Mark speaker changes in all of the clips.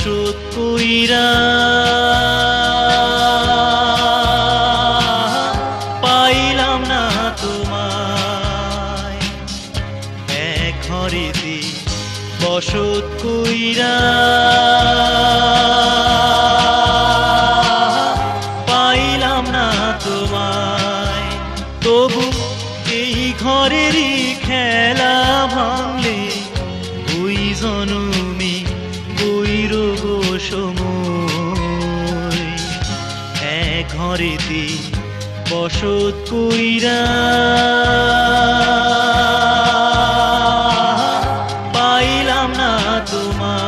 Speaker 1: বসত কইরা পাইলাম না তোমায়। এক ঘরেতে বসত কইরা পাইলাম না তোমায়। তবু এই ঘরেরই খেলা ভাঙলে ওই জনমে কইর গো সময়। এক ঘরেতে বসত কইরা পাইলাম না তোমায়।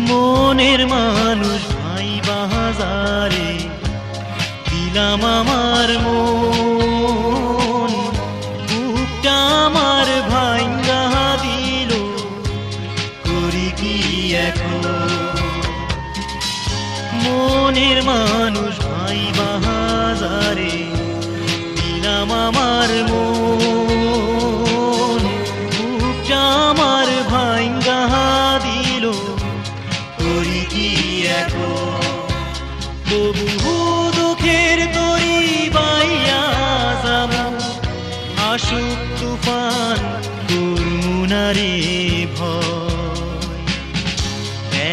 Speaker 1: মনের মানুষ ভাই বাজারে দিলাম আমার মন। বুকটা আমার ভাঙ্গা দিল, করি কি এখন? মনের মানুষ ভাই বাজারে দিলাম আমার মন। বুকটা আমার ভাঙ্গা দিল, করি কি এখন? তবু দুঃখের তরি বাইয়া যাব, আসুক তুফান করুণারে ভয়।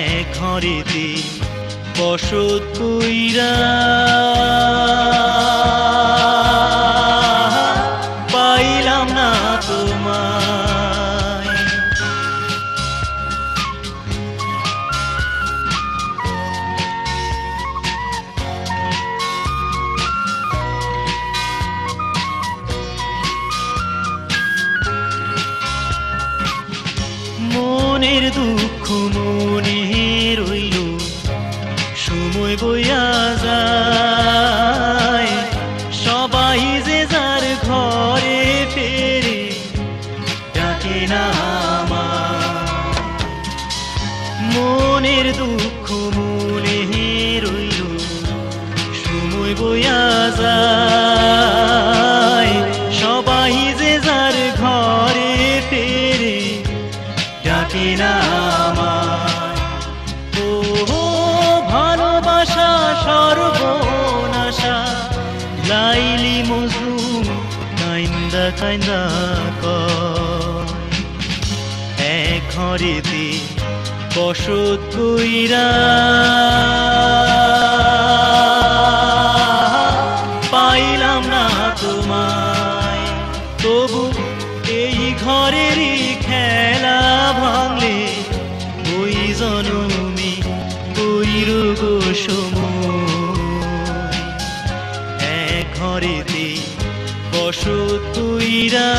Speaker 1: এক ঘরেতে বসত কইরা পাইলাম না তোমায়। মনের দুঃখ মনে রইল, সময় বইয়া যায়। সবাই যে যার ঘরে ফেরে, ডাকে না আমায়। মনের দুঃখ মনে রইল, সময় বইয়া যায়। সবাই যে যার ঘরে ফেরে, ডাকে না আমায়। ও ভালোবাসা সর্বনাশা, লাইলি মজনু কাইন্দা কাইন্দা কয়। এক ঘরেতে বসত কইরা পাইলাম না তোমায়। তবু এই ঘরেরই খেলা ভাঙলে ওই জনমে কইর গো সময়। এক ঘরেতে বসত কইরা